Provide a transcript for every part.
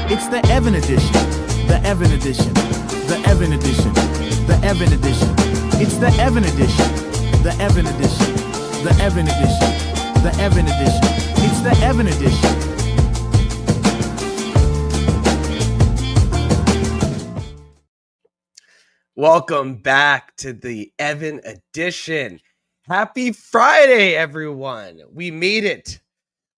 It's the Evan edition. The Evan edition. The Evan edition. The Evan edition. It's the Evan edition. The Evan edition. The Evan edition. The Evan edition. It's the Evan edition. Welcome back to the Evan edition. Happy Friday, everyone. We made it.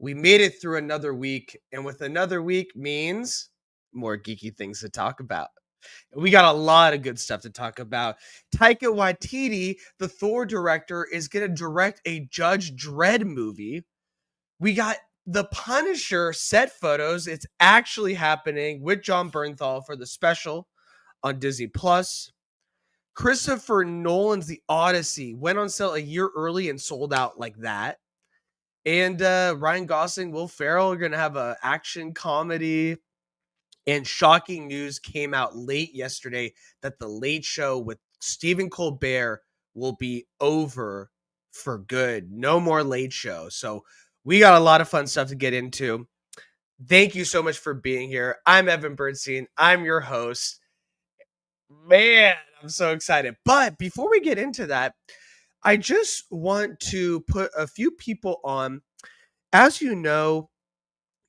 We made it through another week, and with another week means more geeky things to talk about. We got a lot of good stuff to talk about. Taika Waititi, the Thor director, is going to direct a Judge Dredd movie. We got The Punisher set photos. It's actually happening with Jon Bernthal for the special on Disney Plus. Christopher Nolan's The Odyssey went on sale a year early and sold out like that. And Ryan Gosling, Will Ferrell are going to have an action comedy. And shocking news came out late yesterday that The Late Show with Stephen Colbert will be over for good. No more Late Show. So we got a lot of fun stuff to get into. Thank you so much for being here. I'm Evan Bernstein. I'm your host. Man, I'm so excited. But before we get into that, I just want to put a few people on. As you know,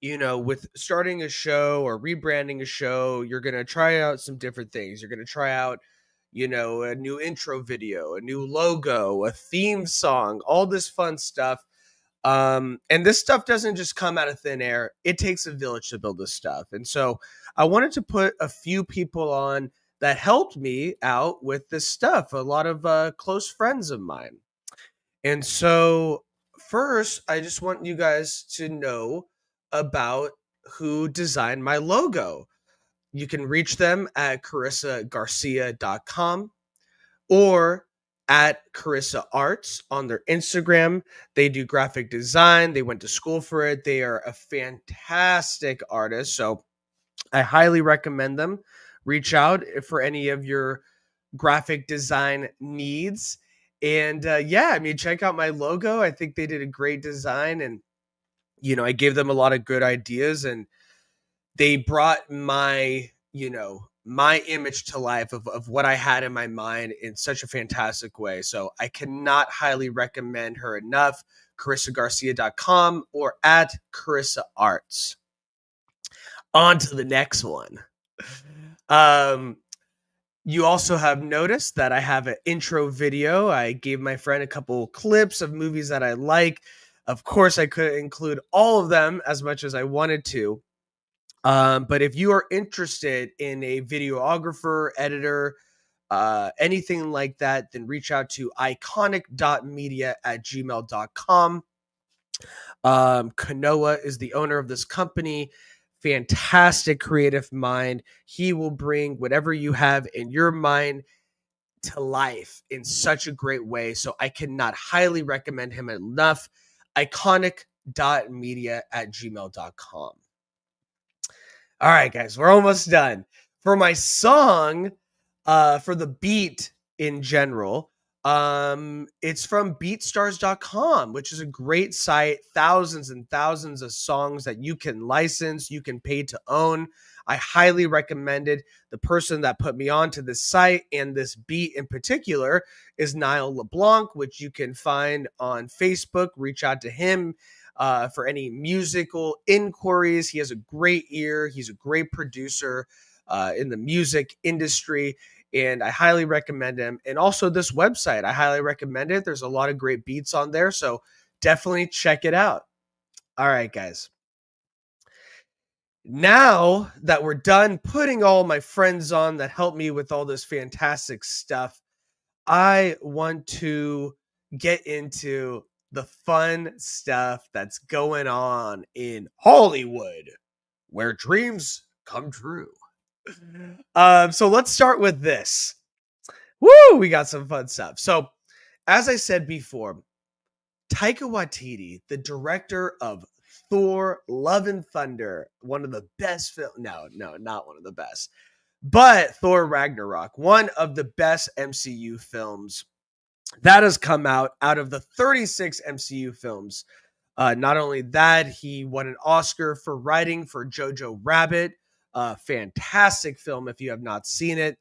with starting a show or rebranding a show, you're going to try out some different things. You're going to try out, a new intro video, a new logo, a theme song, all this fun stuff. And this stuff doesn't just come out of thin air. It takes a village to build this stuff. And so I wanted to put a few people on that helped me out with this stuff. A lot of close friends of mine. And so first, I just want you guys to know about who designed my logo. You can reach them at carissagarcia.com or at Carissa Arts on their Instagram. They do graphic design. They went to school for it. They are a fantastic artist. So I highly recommend them. Reach out for any of your graphic design needs. And check out my logo. I think they did a great design, and I gave them a lot of good ideas, and they brought my image to life of what I had in my mind in such a fantastic way. So I cannot highly recommend her enough. CarissaGarcia.com or at Carissa Arts. On to the next one. You also have noticed that I have an intro video. I gave my friend a couple clips of movies that I like. Of course, I couldn't include all of them as much as I wanted to. But if you are interested in a videographer, editor, anything like that, then reach out to iconic.media@gmail.com. Kanoa is the owner of this company. Fantastic creative mind. He will bring whatever you have in your mind to life in such a great way. So I cannot highly recommend him enough. Iconic.media@gmail.com. All right, guys, we're almost done. For my song, for the beat in general, it's from beatstars.com, which is a great site. Thousands and thousands of songs that you can license, you can pay to own. I highly recommend it. The person that put me onto this site and this beat in particular is Niall LeBlanc, which you can find on Facebook. Reach out to him for any musical inquiries. He has a great ear. He's a great producer in the music industry. And I highly recommend him. And also this website, I highly recommend it. There's a lot of great beats on there. So definitely check it out. All right, guys. Now that we're done putting all my friends on that help me with all this fantastic stuff, I want to get into the fun stuff that's going on in Hollywood, where dreams come true. So let's start with this. Woo! We got some fun stuff. So, as I said before, Taika Waititi, the director of Thor: Love and Thunder, one of the best films. No, not one of the best, but Thor: Ragnarok, one of the best MCU films that has come out of the 36 MCU films. Not only that, he won an Oscar for writing for Jojo Rabbit, Fantastic film if you have not seen it.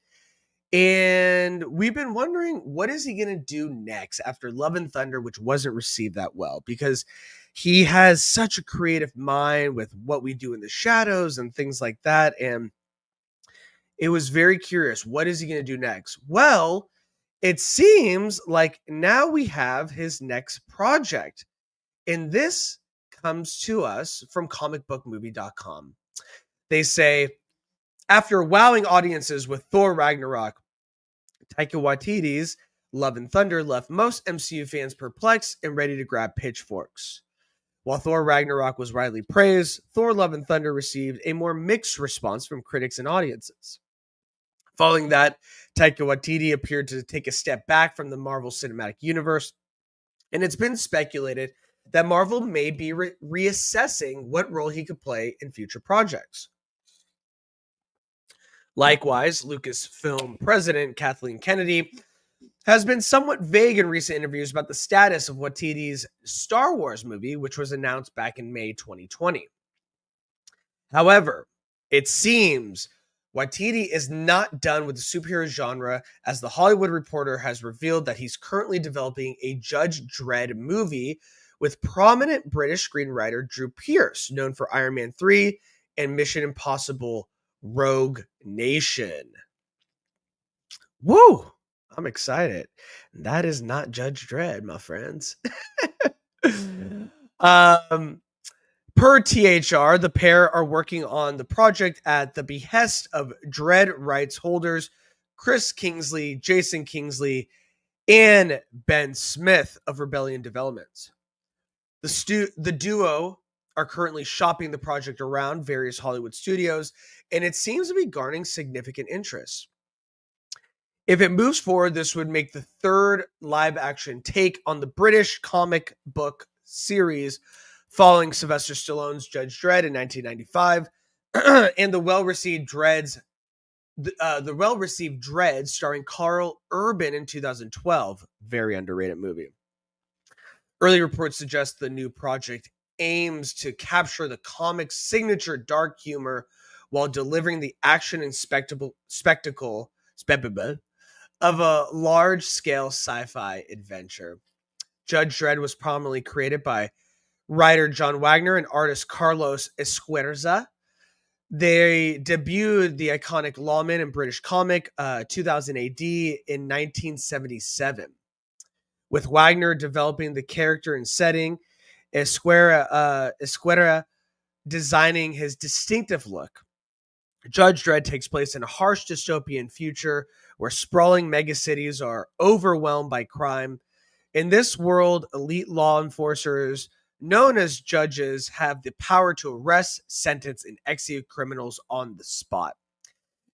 And we've been wondering, what is he going to do next after Love and Thunder, which wasn't received that well, because he has such a creative mind with What We Do in the Shadows and things like that. And it was very curious. What is he going to do next? Well, it seems like now we have his next project. And this comes to us from comicbookmovie.com. They say, after wowing audiences with Thor Ragnarok, Taika Waititi's Love and Thunder left most MCU fans perplexed and ready to grab pitchforks. While Thor Ragnarok was widely praised, Thor Love and Thunder received a more mixed response from critics and audiences. Following that, Taika Waititi appeared to take a step back from the Marvel Cinematic Universe, and it's been speculated that Marvel may be reassessing what role he could play in future projects. Likewise, Lucasfilm president Kathleen Kennedy has been somewhat vague in recent interviews about the status of Waititi's Star Wars movie, which was announced back in May 2020. However, it seems Waititi is not done with the superhero genre, as The Hollywood Reporter has revealed that he's currently developing a Judge Dredd movie with prominent British screenwriter Drew Pearce, known for Iron Man 3 and Mission Impossible Rogue Nation. Woo! I'm excited. That is not Judge Dredd, my friends. Per THR, the pair are working on the project at the behest of Dredd rights holders Chris Kingsley, Jason Kingsley, and Ben Smith of Rebellion Developments. The duo are currently shopping the project around various Hollywood studios, and it seems to be garnering significant interest. If it moves forward, this would make the third live-action take on the British comic book series following Sylvester Stallone's Judge Dredd in 1995 and the well-received Dredd starring Carl Urban in 2012. Very underrated movie. Early reports suggest the new project aims to capture the comic's signature dark humor while delivering the action and spectacle of a large-scale sci-fi adventure. Judge Dredd was prominently created by writer John Wagner and artist Carlos Esquerza. They debuted the iconic lawman in British comic 2000 AD in 1977. With Wagner developing the character and setting, Esquerra designing his distinctive look. Judge Dredd takes place in a harsh dystopian future where sprawling megacities are overwhelmed by crime. In this world, elite law enforcers known as judges have the power to arrest, sentence, and execute criminals on the spot.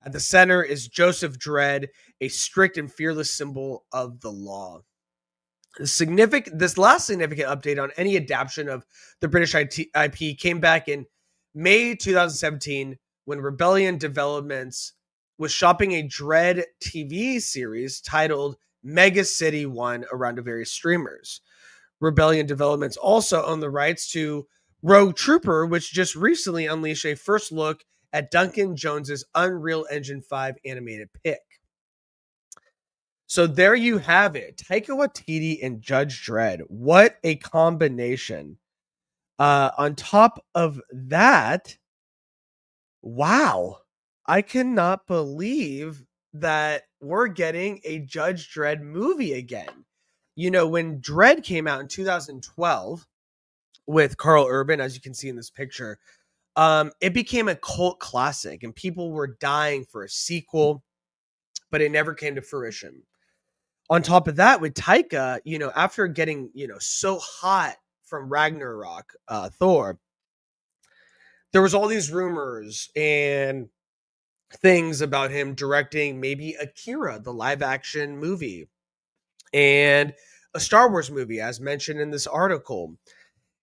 At the center is Joseph Dredd, a strict and fearless symbol of the law. This last significant update on any adaptation of the British IP came back in May 2017 when Rebellion Developments was shopping a Dredd TV series titled Mega City 1 around to various streamers. Rebellion Developments also own the rights to Rogue Trooper, which just recently unleashed a first look at Duncan Jones's Unreal Engine 5 animated pick. So there you have it. Taika Waititi and Judge Dredd. What a combination. On top of that, wow. I cannot believe that we're getting a Judge Dredd movie again. You know, when Dredd came out in 2012 with Carl Urban, as you can see in this picture, it became a cult classic and people were dying for a sequel, but it never came to fruition. On top of that, with Taika, you know, after getting, so hot from Ragnarok, Thor, there was all these rumors and things about him directing maybe Akira, the live action movie, and a Star Wars movie, as mentioned in this article.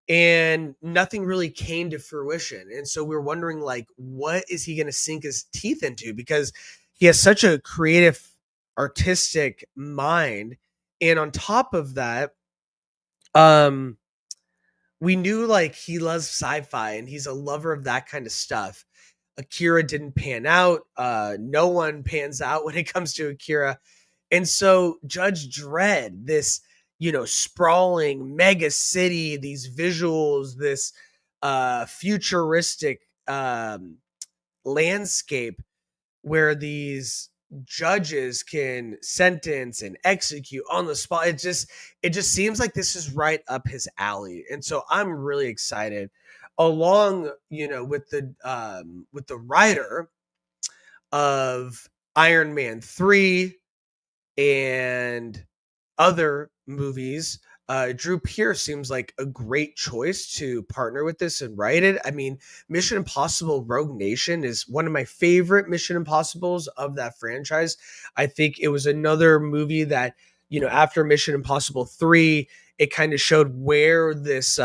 And nothing really came to fruition. And so we're wondering, like, what is he going to sink his teeth into? Because he has such a creative, artistic mind. And on top of that, we knew, like, he loves sci-fi and he's a lover of that kind of stuff. Akira didn't pan out. No one pans out when it comes to Akira. And so Judge Dredd, this, sprawling mega city, these visuals, this futuristic landscape where these judges can sentence and execute on the spot. It just seems like this is right up his alley. And so I'm really excited along, with the writer of Iron Man 3 and other movies. Drew Pearce seems like a great choice to partner with this and write it. I mean, Mission Impossible Rogue Nation is one of my favorite Mission Impossibles of that franchise. I think it was another movie that, after Mission Impossible 3, it kind of showed where this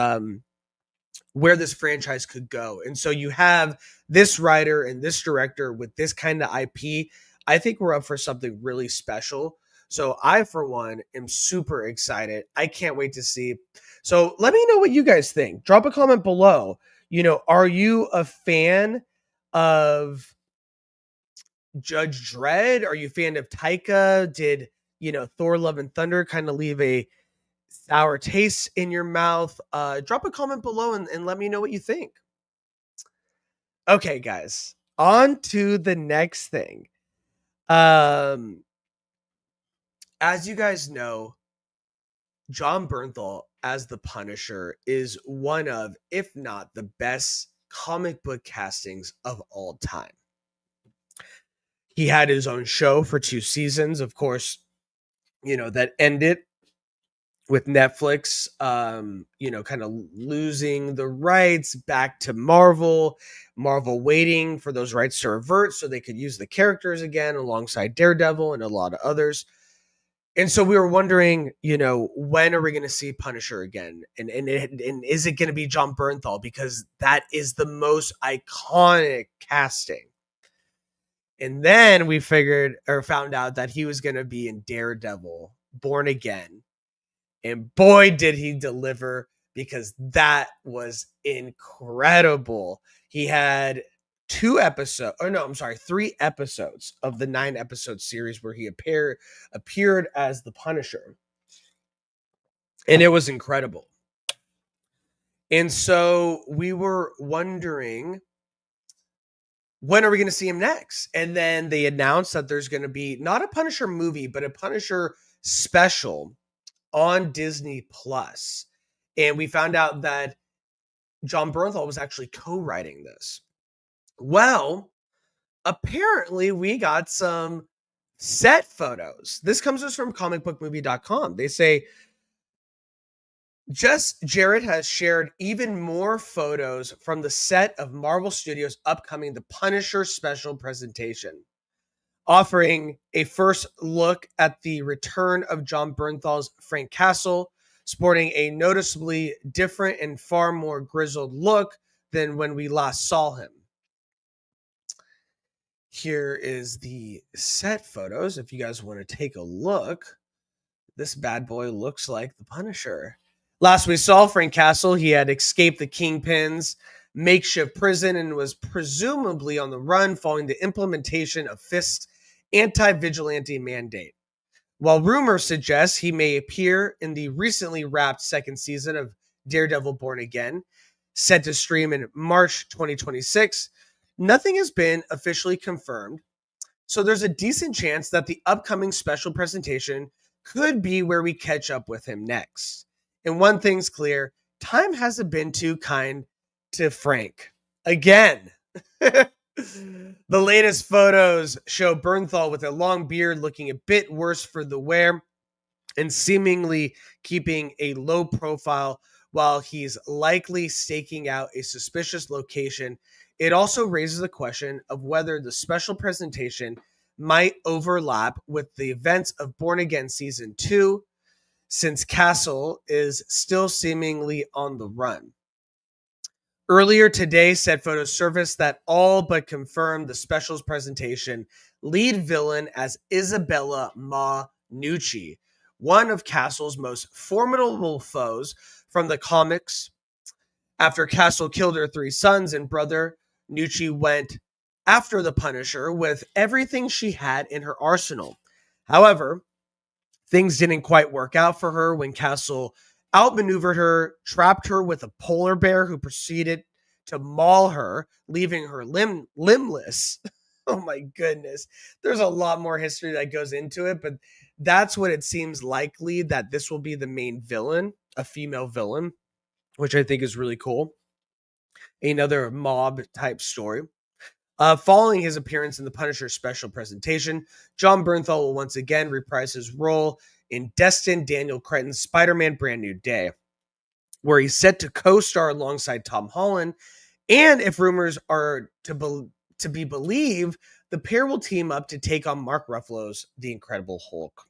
franchise could go. And so you have this writer and this director with this kind of IP. I think we're up for something really special. So I, for one, am super excited. I can't wait to see. So let me know what you guys think. Drop a comment below. Are you a fan of Judge Dredd? Are you a fan of Taika? Did, Thor Love and Thunder kind of leave a sour taste in your mouth? Drop a comment below and let me know what you think. Okay, guys, on to the next thing. As you guys know, John Bernthal as the Punisher is one of, if not the best comic book castings of all time. He had his own show for 2 seasons, of course, that ended with Netflix, kind of losing the rights back to Marvel waiting for those rights to revert so they could use the characters again alongside Daredevil and a lot of others. And so we were wondering, when are we going to see Punisher again? And is it going to be John Bernthal? Because that is the most iconic casting. And then we found out that he was going to be in Daredevil, Born Again. And boy, did he deliver, because that was incredible. He had 3 episodes of the 9-episode series where he appeared as the Punisher. And it was incredible. And so we were wondering, when are we going to see him next? And then they announced that there's going to be not a Punisher movie, but a Punisher special on Disney Plus. And we found out that John Bernthal was actually co-writing this. Well, apparently we got some set photos. This comes to us from comicbookmovie.com. They say, Just Jarrett has shared even more photos from the set of Marvel Studios' upcoming The Punisher special presentation, offering a first look at the return of John Bernthal's Frank Castle, sporting a noticeably different and far more grizzled look than when we last saw him. Here is the set photos. If you guys want to take a look, this bad boy looks like the Punisher. Last we saw Frank Castle, he had escaped the Kingpin's makeshift prison and was presumably on the run following the implementation of Fisk's anti-vigilante mandate. While rumors suggest he may appear in the recently wrapped 2nd season of Daredevil Born Again, set to stream in March 2026, nothing has been officially confirmed, so there's a decent chance that the upcoming special presentation could be where we catch up with him next. And one thing's clear, time hasn't been too kind to Frank. Again. The latest photos show Bernthal with a long beard looking a bit worse for the wear and seemingly keeping a low profile while he's likely staking out a suspicious location. It also raises the question of whether the special presentation might overlap with the events of Born Again Season 2, since Castle is still seemingly on the run. Earlier today, said photos surfaced that all but confirmed the specials presentation lead villain as Isabella Ma Nucci, one of Castle's most formidable foes from the comics. After Castle killed her 3 sons and brother, Nucci went after the Punisher with everything she had in her arsenal. However, things didn't quite work out for her when Castle outmaneuvered her, trapped her with a polar bear who proceeded to maul her, leaving her limbless. Oh my goodness. There's a lot more history that goes into it, but that's what it seems likely that this will be the main villain, a female villain, which I think is really cool. Another mob type story. Following his appearance in the Punisher special presentation, John Bernthal will once again reprise his role in Destin Daniel Cretton's Spider-Man Brand New Day, where he's set to co-star alongside Tom Holland. And if rumors are to be believed, the pair will team up to take on Mark Ruffalo's The Incredible Hulk.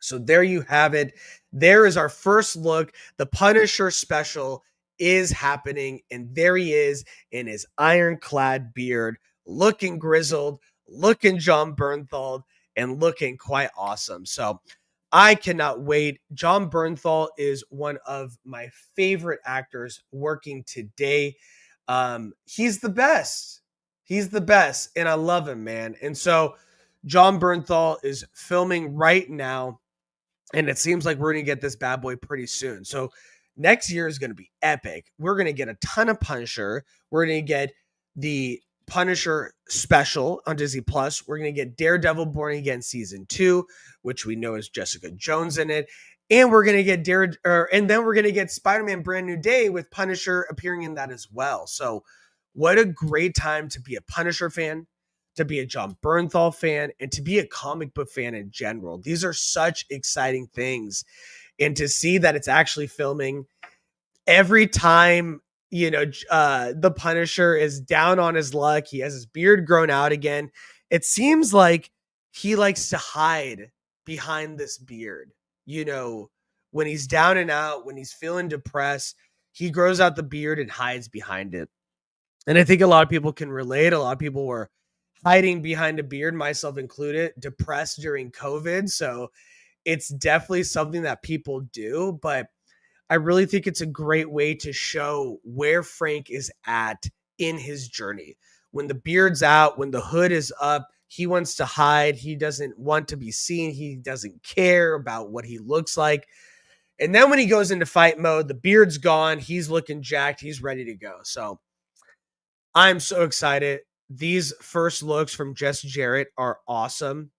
So there you have it. There is our first look. The Punisher special is happening, and there he is in his ironclad beard, looking grizzled, looking John Bernthal, and looking quite awesome. So I cannot wait. John Bernthal is one of my favorite actors working today. He's the best. He's the best, and I love him, man. And so John Bernthal is filming right now, and it seems like we're going to get this bad boy pretty soon. So next year is going to be epic. We're going to get a ton of Punisher. We're going to get the Punisher special on Disney Plus. We're going to get Daredevil Born Again season 2, which we know is Jessica Jones in it. And we're going to get and then we're going to get Spider-Man Brand New Day with Punisher appearing in that as well. So what a great time to be a Punisher fan, to be a John Bernthal fan, and to be a comic book fan in general. These are such exciting things. And to see that it's actually filming every time, the Punisher is down on his luck, he has his beard grown out again. It seems like he likes to hide behind this beard. When he's down and out, when he's feeling depressed, he grows out the beard and hides behind it. And I think a lot of people can relate. A lot of people were hiding behind a beard, myself included, depressed during COVID. So it's definitely something that people do, but I really think it's a great way to show where Frank is at in his journey. When the beard's out, when the hood is up, he wants to hide. He doesn't want to be seen. He doesn't care about what he looks like. And then when he goes into fight mode, the beard's gone. He's looking jacked. He's ready to go. So I'm so excited. These first looks from Jess Jarrett are awesome.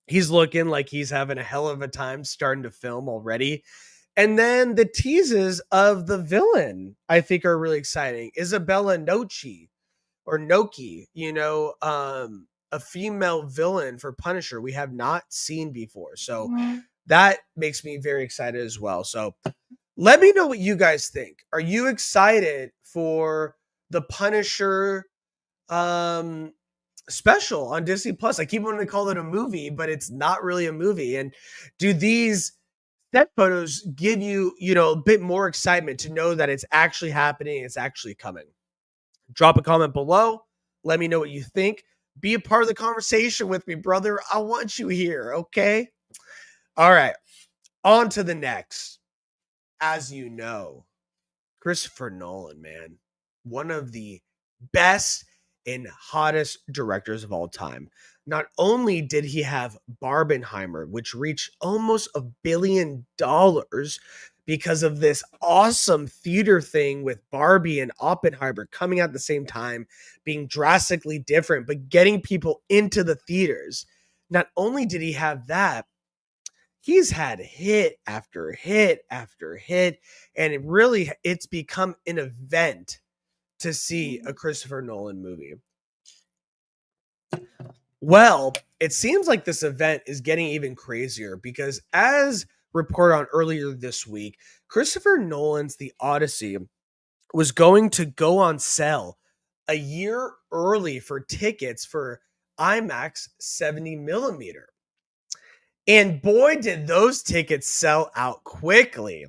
He's looking like he's having a hell of a time starting to film already. And then the teases of the villain, I think, are really exciting. Isabella Noci, a female villain for Punisher we have not seen before. So that makes me very excited as well. So let me know what you guys think. Are you excited for the Punisher special on Disney Plus? I keep wanting to call it a movie, but it's not really a movie. And do these set photos give you, a bit more excitement to know that it's actually happening, it's actually coming? Drop a comment below. Let me know what you think. Be a part of the conversation with me, brother. I want you here, okay? All right, on to the next. As you know, Christopher Nolan, man, one of the best and hottest directors of all time. Not only did he have Barbenheimer, which reached almost $1 billion because of this awesome theater thing with Barbie and Oppenheimer coming out at the same time, being drastically different, but getting people into the theaters. Not only did he have that, he's had hit after hit after hit, and it's become an event to see a Christopher Nolan movie. Well, it seems like this event is getting even crazier because, as reported on earlier this week, Christopher Nolan's The Odyssey was going to go on sale a year early for tickets for IMAX 70 millimeter. And boy, did those tickets sell out quickly.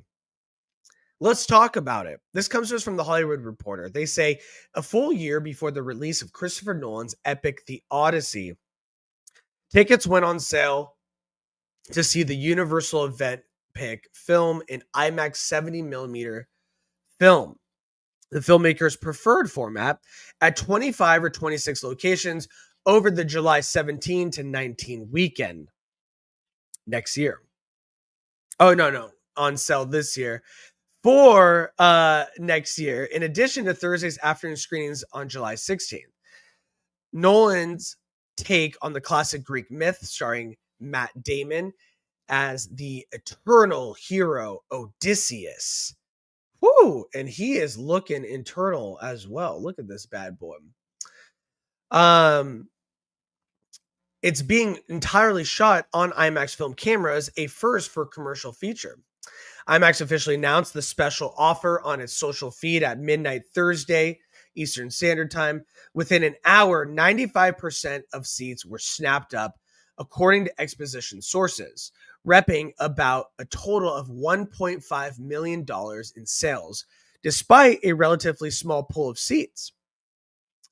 Let's talk about it. This comes to us from The Hollywood Reporter. They say a full year before the release of Christopher Nolan's epic The Odyssey, tickets went on sale to see the Universal event pick film in IMAX 70 millimeter film. the filmmaker's preferred format, at 25 or 26 locations over the July 17 to 19 weekend next year. Oh, no, on sale this year. For next year, in addition to Thursday's afternoon screenings on July 16th. Nolan's take on the classic Greek myth, starring Matt Damon as the eternal hero Odysseus. Woo! And he is looking eternal as well. Look at this bad boy. It's being entirely shot on IMAX film cameras, a first for commercial feature. IMAX officially announced the special offer on its social feed at midnight Thursday, Eastern Standard Time. Within an hour, 95% of seats were snapped up, according to exposition sources, repping about a total of $1.5 million in sales, despite a relatively small pool of seats.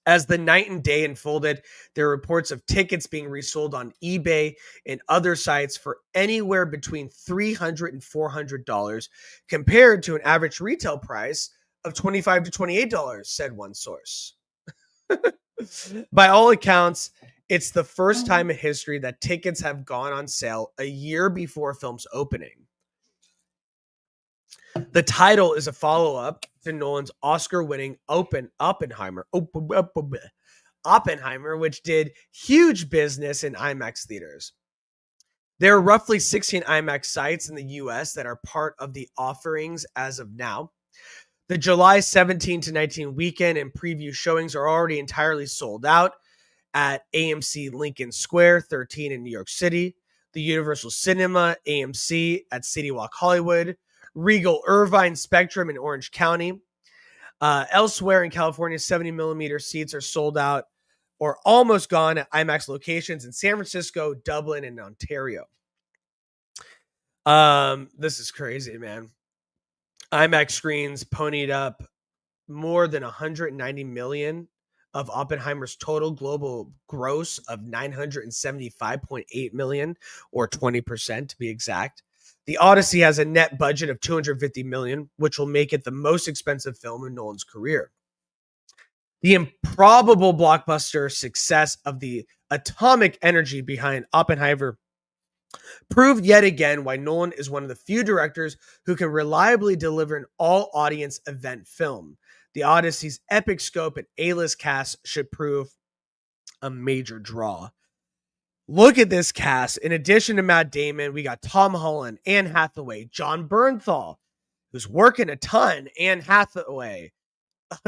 As the night and day unfolded, there were reports of tickets being resold on eBay and other sites for anywhere between $300 and $400, compared to an average retail price of $25 to $28, said one source. By all accounts, it's the first time in history that tickets have gone on sale a year before a film's opening. The title is a follow-up to Nolan's Oscar-winning Oppenheimer, which did huge business in IMAX theaters. There are roughly 16 IMAX sites in the US that are part of the offerings as of now. The July 17 to 19 weekend and preview showings are already entirely sold out at AMC Lincoln Square 13 in New York City, the Universal Cinema AMC at City Walk Hollywood, Regal Irvine Spectrum in Orange County. Elsewhere in California, 70 millimeter seats are sold out or almost gone at IMAX locations in San Francisco, Dublin, and Ontario. This is crazy, man. IMAX screens ponied up more than 190 million of Oppenheimer's total global gross of 975.8 million, or 20% to be exact. The Odyssey has a net budget of 250 million, which will make it the most expensive film in Nolan's career. The improbable blockbuster success of the atomic energy behind Oppenheimer proved yet again why Nolan is one of the few directors who can reliably deliver an all-audience event film. The Odyssey's epic scope and A-list cast should prove a major draw. Look at this cast. In addition to Matt Damon, we got Tom Holland, Anne Hathaway, John Bernthal, who's working a ton, Anne Hathaway.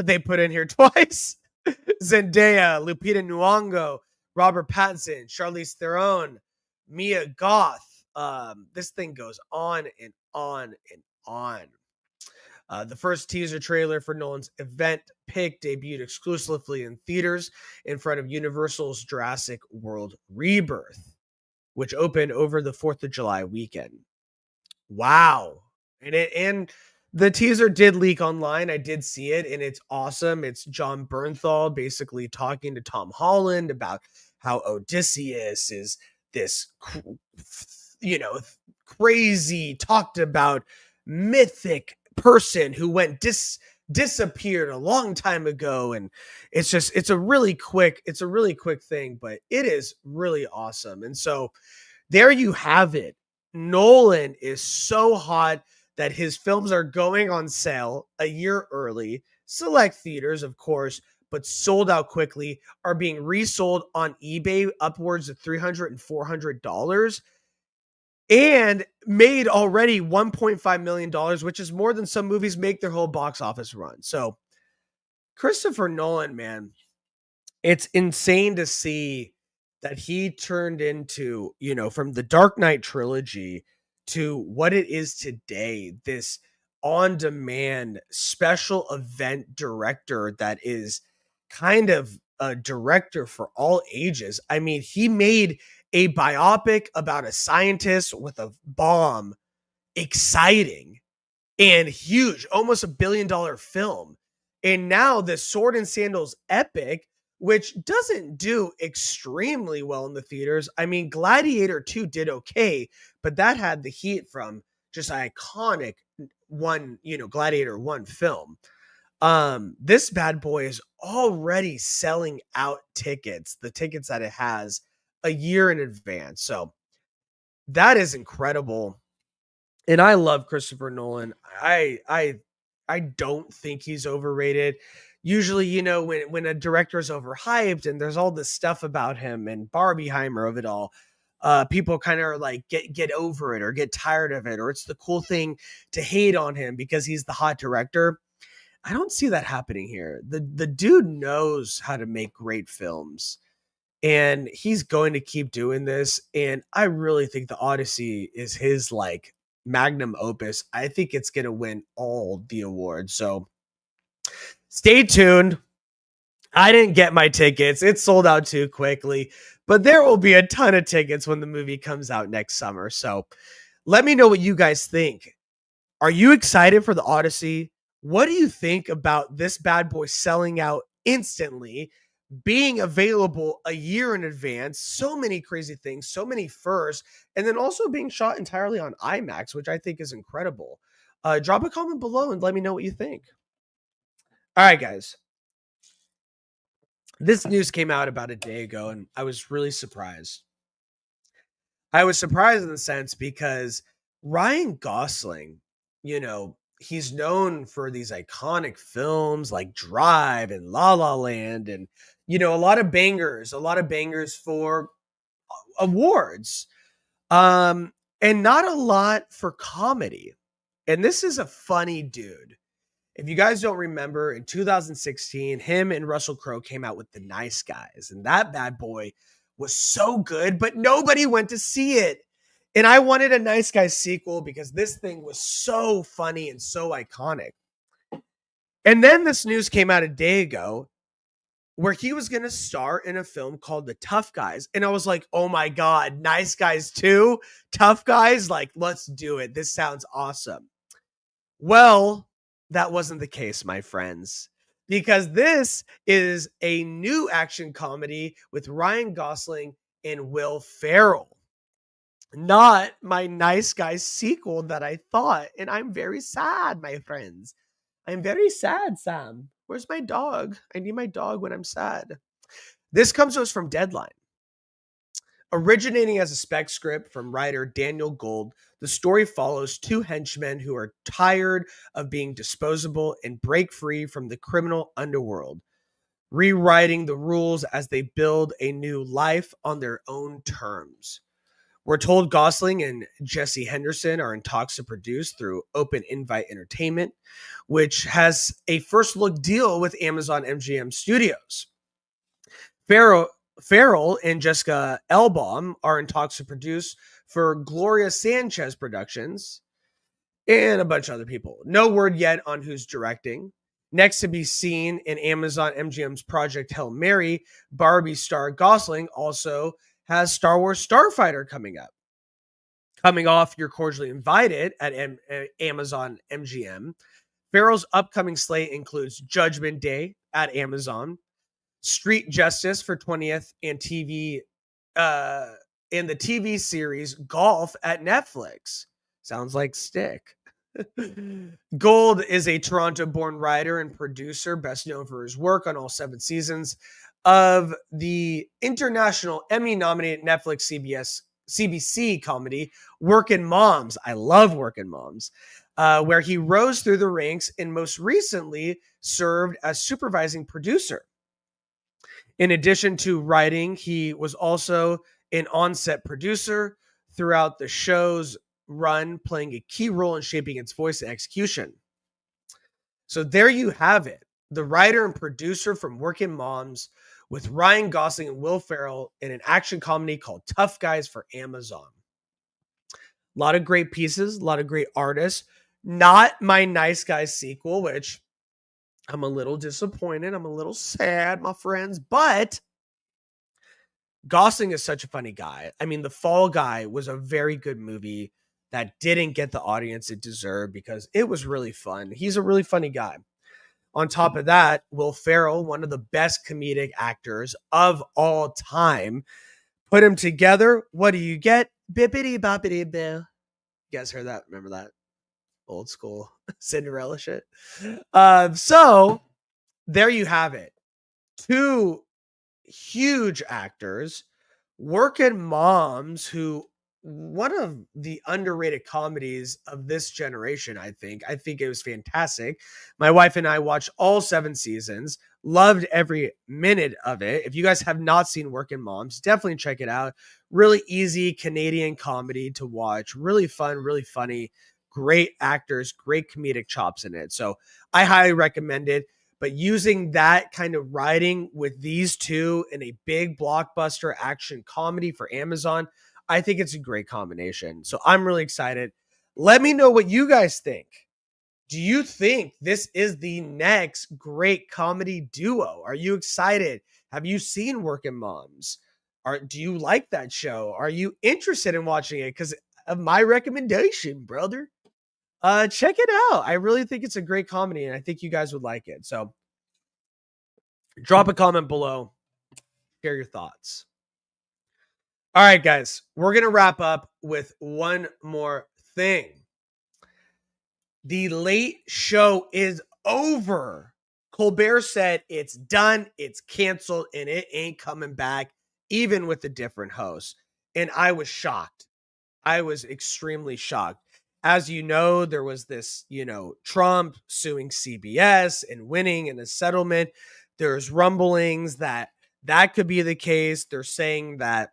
They put in here twice. Zendaya, Lupita Nyong'o, Robert Pattinson, Charlize Theron, Mia Goth. This thing goes on and on and on. The first teaser trailer for Nolan's event pick debuted exclusively in theaters in front of Universal's Jurassic World Rebirth, which opened over the 4th of July weekend. Wow. And the teaser did leak online. I did see it, and it's awesome. It's John Bernthal basically talking to Tom Holland about how Odysseus is this, crazy, talked about mythic person who went disappeared a long time ago, and it's a really quick thing, but it is really awesome. And so there you have it. Nolan is so hot that his films are going on sale a year early, select theaters of course, but sold out quickly, are being resold on eBay upwards of $300 and $400, and made already $1.5 million, which is more than some movies make their whole box office run. So Christopher Nolan, man, it's insane to see that he turned into, from the Dark Knight trilogy to what it is today, this on-demand special event director that is kind of a director for all ages. I mean, he made a biopic about a scientist with a bomb exciting and huge, almost $1 billion film. And now the Sword and Sandals epic, which doesn't do extremely well in the theaters. I mean, Gladiator 2 did okay, but that had the heat from just iconic Gladiator 1 film. This bad boy is already selling out tickets, the tickets that it has a year in advance. So that is incredible. And I love Christopher Nolan. I don't think he's overrated. Usually, when a director is overhyped and there's all this stuff about him and Barbieheimer of it all, people kind of are like get over it or get tired of it, or it's the cool thing to hate on him because he's the hot director. I don't see that happening here. The dude knows how to make great films, and he's going to keep doing this. And I really think the Odyssey is his like magnum opus. I think it's going to win all the awards. So stay tuned. I didn't get my tickets. It sold out too quickly, but there will be a ton of tickets when the movie comes out next summer. So let me know what you guys think. Are you excited for the Odyssey? What do you think about this bad boy selling out instantly, being available a year in advance? So many crazy things, so many firsts, and then also being shot entirely on IMAX, which I think is incredible. Drop a comment below and let me know what you think. All right, guys. This news came out about a day ago, and I was really surprised. I was surprised in the sense because Ryan Gosling, he's known for these iconic films like Drive and La La Land, and a lot of bangers for awards. And not a lot for comedy. And this is a funny dude. If you guys don't remember, in 2016, him and Russell Crowe came out with The Nice Guys, and that bad boy was so good, but nobody went to see it. And I wanted a Nice Guys sequel because this thing was so funny and so iconic. And then this news came out a day ago where he was going to star in a film called The Tough Guys. And I was like, oh my God, Nice Guys 2? Tough Guys? Like, let's do it. This sounds awesome. Well, that wasn't the case, my friends, because this is a new action comedy with Ryan Gosling and Will Ferrell. Not my Nice Guys sequel that I thought. And I'm very sad, my friends. I'm very sad, Sam. Where's my dog? I need my dog when I'm sad. This comes to us from Deadline. Originating as a spec script from writer Daniel Gold, the story follows two henchmen who are tired of being disposable and break free from the criminal underworld, rewriting the rules as they build a new life on their own terms. We're told Gosling and Jesse Henderson are in talks to produce through Open Invite Entertainment, which has a first look deal with Amazon MGM Studios. Farrell and Jessica Elbaum are in talks to produce for Gloria Sanchez Productions and a bunch of other people. No word yet on who's directing. Next to be seen in Amazon MGM's Project Hail Mary, Barbie star Gosling also has Star Wars Starfighter coming up. Coming off You're Cordially Invited at Amazon MGM, Farrell's upcoming slate includes Judgment Day at Amazon, Street Justice for 20th and TV, and the TV series Golf at Netflix. Sounds like Stick. Gold is a Toronto-born writer and producer, best known for his work on all 7 seasons of the international Emmy-nominated Netflix CBC comedy Workin' Moms. I love Workin' Moms, where he rose through the ranks and most recently served as supervising producer. In addition to writing, he was also an on-set producer throughout the show's run, playing a key role in shaping its voice and execution. So there you have it. The writer and producer from Workin' Moms with Ryan Gosling and Will Ferrell in an action comedy called Tough Guys for Amazon. A lot of great pieces, a lot of great artists. Not my Nice Guys sequel, which I'm a little disappointed. I'm a little sad, my friends, but Gosling is such a funny guy. I mean, The Fall Guy was a very good movie that didn't get the audience it deserved because it was really fun. He's a really funny guy. On top of that, Will Ferrell, one of the best comedic actors of all time, put him together. What do you get? Bippity boppity bill. You guys heard that? Remember that? Old school Cinderella shit. So there you have it. Two huge actors, working moms who one of the underrated comedies of this generation, I think. I think it was fantastic. My wife and I watched all 7 seasons, loved every minute of it. If you guys have not seen Working Moms, definitely check it out. Really easy Canadian comedy to watch, really fun, really funny, great actors, great comedic chops in it. So I highly recommend it. But using that kind of writing with these two in a big blockbuster action comedy for Amazon, I think it's a great combination. So I'm really excited. Let me know what you guys think. Do you think this is the next great comedy duo? Are you excited? Have you seen Working Moms? Do you like that show? Are you interested in watching it because of my recommendation, brother? Check it out. I really think it's a great comedy, and I think you guys would like it. So drop a comment below. Share your thoughts. All right, guys, we're going to wrap up with one more thing. The Late Show is over. Colbert said it's done, it's canceled, and it ain't coming back, even with a different host. And I was shocked. I was extremely shocked. As you know, there was this, Trump suing CBS and winning in a settlement. There's rumblings that could be the case. They're saying that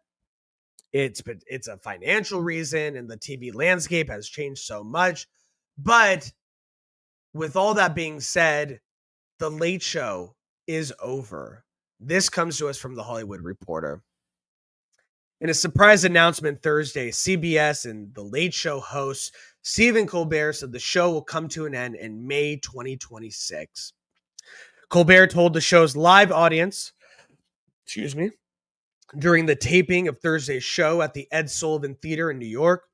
it's a financial reason and the TV landscape has changed so much. But with all that being said, the Late Show is over. This comes to us from the Hollywood Reporter. In a surprise announcement Thursday, CBS and the Late Show host Stephen Colbert said the show will come to an end in May 2026. Colbert told the show's live audience, during the taping of Thursday's show at the Ed Sullivan Theater in New York.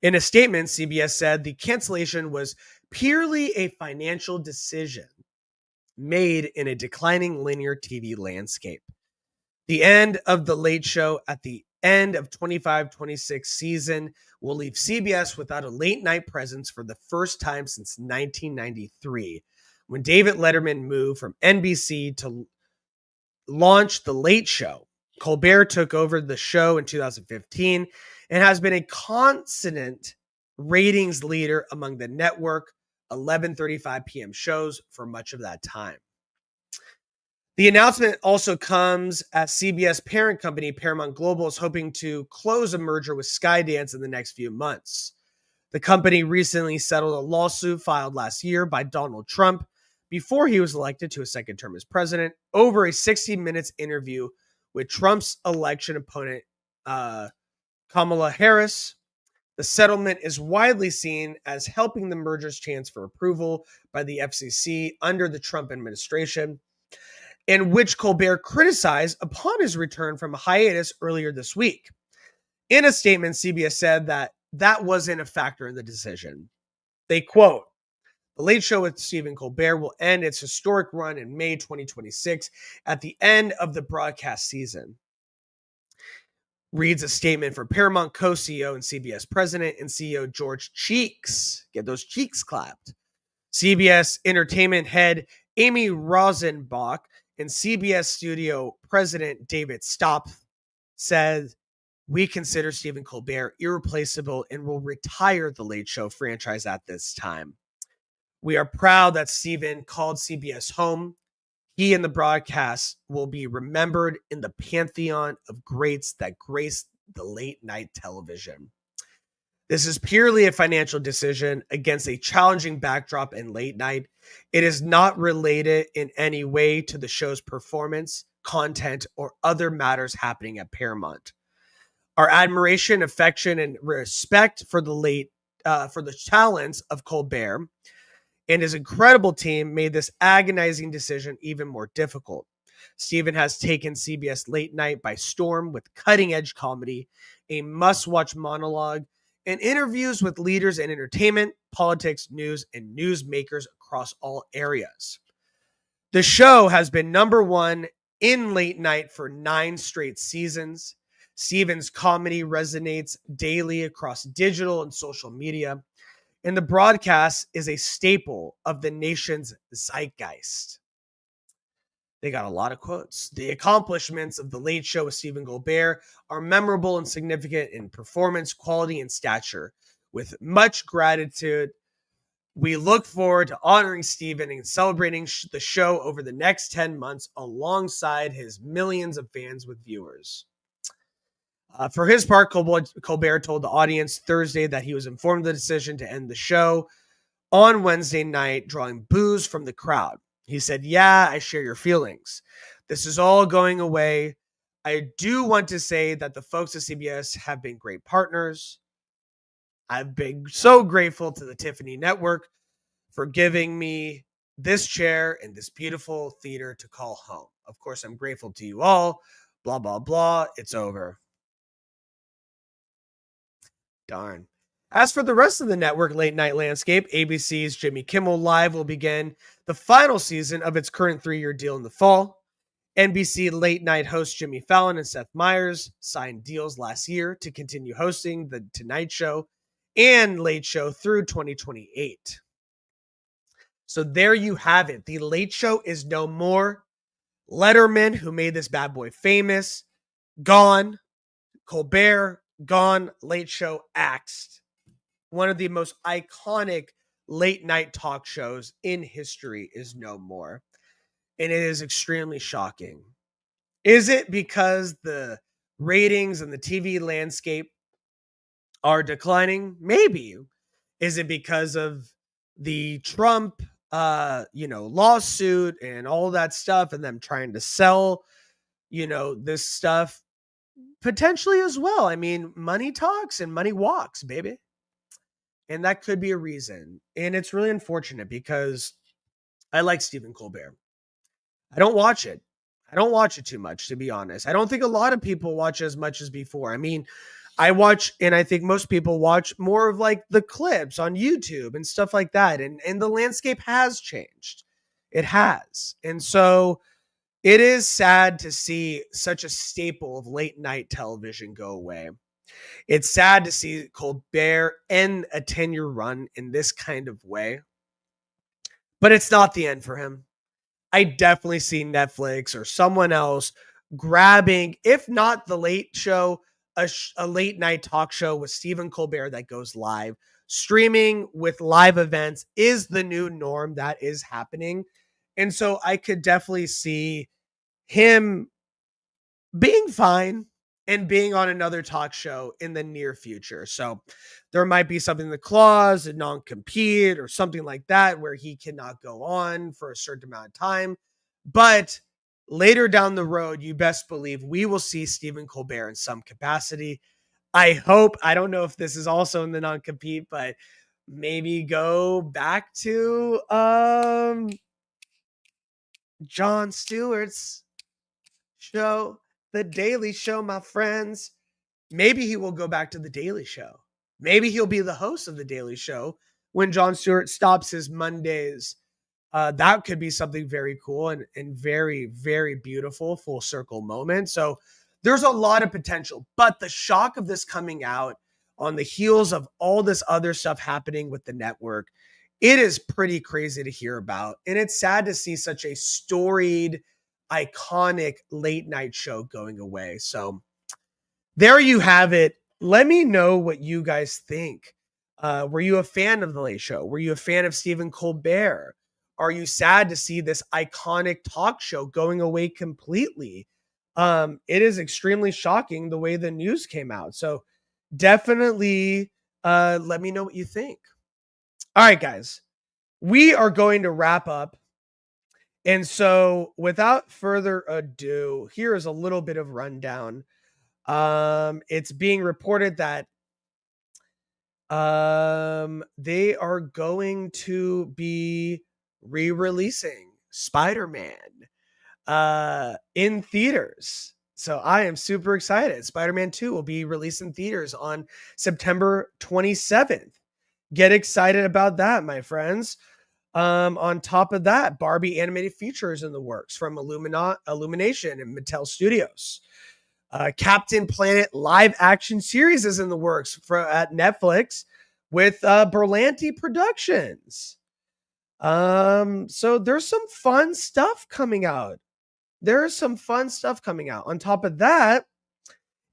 In a statement, CBS said the cancellation was purely a financial decision made in a declining linear TV landscape. The end of the Late Show at the end of 25-26 season will leave CBS without a late night presence for the first time since 1993, when David Letterman moved from NBC to launch the Late Show. Colbert took over the show in 2015 and has been a constant ratings leader among the network 11:35 p.m. shows for much of that time. The announcement also comes as CBS parent company Paramount Global is hoping to close a merger with Skydance in the next few months. The company recently settled a lawsuit filed last year by Donald Trump before he was elected to a second term as president over a 60 Minutes interview with Trump's election opponent, Kamala Harris. The settlement is widely seen as helping the merger's chance for approval by the FCC under the Trump administration, in which Colbert criticized upon his return from a hiatus earlier this week. In a statement, CBS said that wasn't a factor in the decision. They quote, "The Late Show with Stephen Colbert will end its historic run in May 2026 at the end of the broadcast season," reads a statement from Paramount co-CEO and CBS president and CEO George Cheeks. Get those cheeks clapped. CBS Entertainment head Amy Rosenbach and CBS studio president David Stopf said, "We consider Stephen Colbert irreplaceable and will retire the Late Show franchise at this time. We are proud that Stephen called CBS home. He and the broadcast will be remembered in the pantheon of greats that grace the late night television. This is purely a financial decision against a challenging backdrop in late night. It is not related in any way to the show's performance, content, or other matters happening at Paramount. Our admiration, affection, and respect for the talents of Colbert and his incredible team made this agonizing decision even more difficult. Stephen has taken CBS Late Night by storm with cutting-edge comedy, a must-watch monologue, and interviews with leaders in entertainment, politics, news, and newsmakers across all areas. The show has been number one in late night for 9 straight seasons. Stephen's comedy resonates daily across digital and social media. and the broadcast is a staple of the nation's zeitgeist. They got a lot of quotes. The accomplishments of The Late Show with Stephen Colbert are memorable and significant in performance, quality, and stature. With much gratitude, we look forward to honoring Stephen and celebrating the show over the next 10 months alongside his millions of fans with viewers. For his part, Colbert told the audience Thursday that he was informed of the decision to end the show on Wednesday night, drawing boos from the crowd. He said, "Yeah, I share your feelings. This is all going away. I do want to say that the folks at CBS have been great partners. I've been so grateful to the Tiffany Network for giving me this chair and this beautiful theater to call home. Of course, I'm grateful to you all. Blah, blah, blah. It's over." Darn. As for the rest of the network late night landscape, ABC's Jimmy Kimmel Live will begin the final season of its current 3-year deal in the fall. NBC late night host Jimmy Fallon and Seth Meyers signed deals last year to continue hosting The Tonight Show and Late Show through 2028. So there you have it. The Late Show is no more. Letterman, who made this bad boy famous, gone. Colbert, gone. Late Show axed. One of the most iconic late night talk shows in history is no more. And it is extremely shocking. Is it because the ratings and the TV landscape are declining? Maybe. Is it because of the Trump lawsuit and all that stuff and them trying to sell, this stuff? Potentially as well. I mean, money talks and money walks, baby. And that could be a reason. And it's really unfortunate because I like Stephen Colbert. I don't watch it. I don't watch it too much, to be honest. I don't think a lot of people watch as much as before. I mean, I watch, and I think most people watch more of like the clips on YouTube and stuff like that. And the landscape has changed. It has. And so it is sad to see such a staple of late night television go away. It's sad to see Colbert end a 10-year run in this kind of way, but it's not the end for him. I definitely see Netflix or someone else grabbing, if not The Late Show, a late night talk show with Stephen Colbert that goes live. Streaming with live events is the new norm that is happening. And so I could definitely see him being fine and being on another talk show in the near future. So there might be something in the clause, a non-compete or something like that, where he cannot go on for a certain amount of time. But later down the road, you best believe we will see Stephen Colbert in some capacity. I hope, I don't know if this is also in the non-compete, but maybe go back to Jon Stewart's show, The Daily Show, my friends. Maybe he will go back to The Daily Show. Maybe he'll be the host of The Daily Show when Jon Stewart stops his Mondays. That could be something very cool and very, very beautiful, full circle moment. So there's a lot of potential, but the shock of this coming out on the heels of all this other stuff happening with the network, it is pretty crazy to hear about. And it's sad to see such a storied, iconic late night show going away. So there you have it. Let me know what you guys think. Were you a fan of The Late Show? Were you a fan of Stephen Colbert? Are you sad to see this iconic talk show going away completely? It is extremely shocking the way the news came out. So definitely let me know what you think. All right, guys, we are going to wrap up. And so without further ado, here is a little bit of rundown. It's being reported that they are going to be re-releasing Spider-Man in theaters. So I am super excited. Spider-Man 2 will be released in theaters on September 27th. Get excited about that, my friends. On top of that, Barbie animated feature is in the works from Illumination and Mattel Studios. Captain Planet live action series is in the works at Netflix with Berlanti Productions. So there's some fun stuff coming out. On top of that,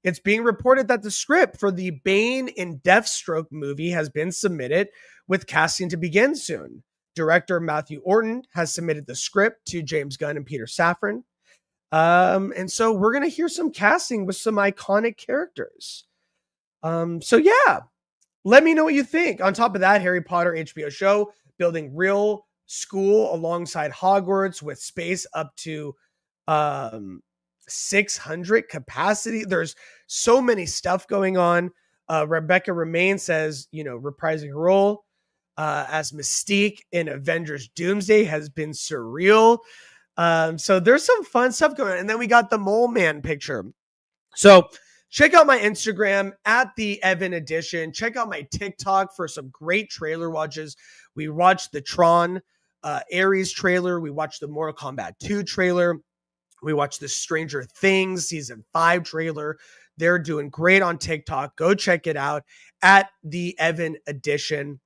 it's being reported that the script for the Bane and Deathstroke movie has been submitted, with casting to begin soon. Director Matthew Orton has submitted the script to James Gunn and Peter Safran. And so we're going to hear some casting with some iconic characters. So yeah, let me know what you think. On top of that, Harry Potter HBO show building real school alongside Hogwarts with space up to 600 capacity. There's so many stuff going on. Rebecca Romaine says, reprising her role as Mystique in Avengers Doomsday has been surreal. So there's some fun stuff going on. And then we got the Mole Man picture. So check out my Instagram at the Evan Edition. Check out my TikTok for some great trailer watches. We watched the Tron Ares trailer. We watched the Mortal Kombat 2 trailer. We watched the Stranger Things season 5 trailer. They're doing great on TikTok. Go check it out at the Evan Edition.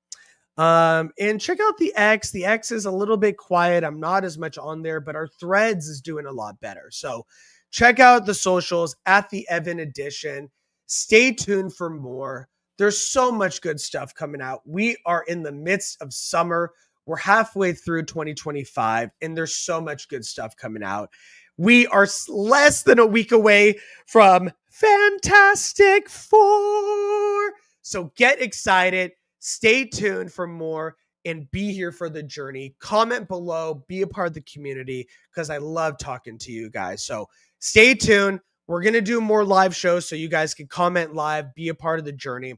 And check out the X. The X is a little bit quiet. I'm not as much on there, but our Threads is doing a lot better. So check out the socials at the Evan Edition. Stay tuned for more. There's so much good stuff coming out. We are in the midst of summer. We're halfway through 2025, and there's so much good stuff coming out. We are less than a week away from Fantastic Four. So get excited. Stay tuned for more and be here for the journey. Comment below, be a part of the community because I love talking to you guys. So stay tuned. We're going to do more live shows so you guys can comment live, be a part of the journey.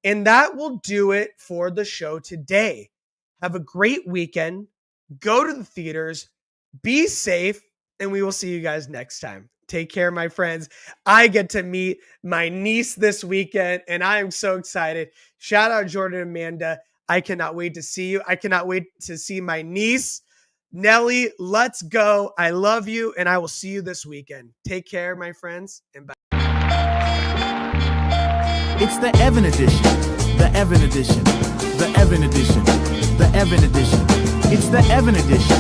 And that will do it for the show today. Have a great weekend. Go to the theaters. Be safe. And we will see you guys next time. Take care, my friends. I get to meet my niece this weekend, and I am so excited. Shout out Jordan and Amanda. I cannot wait to see you. I cannot wait to see my niece. Nelly, let's go. I love you, and I will see you this weekend. Take care, my friends, and bye. It's the Evan Edition. The Evan Edition. The Evan Edition. The Evan Edition. It's the Evan Edition.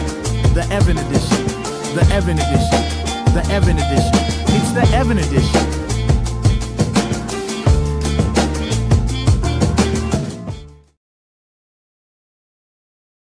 The Evan Edition. The Evan Edition. The Evan Edition. It's the Evan Edition.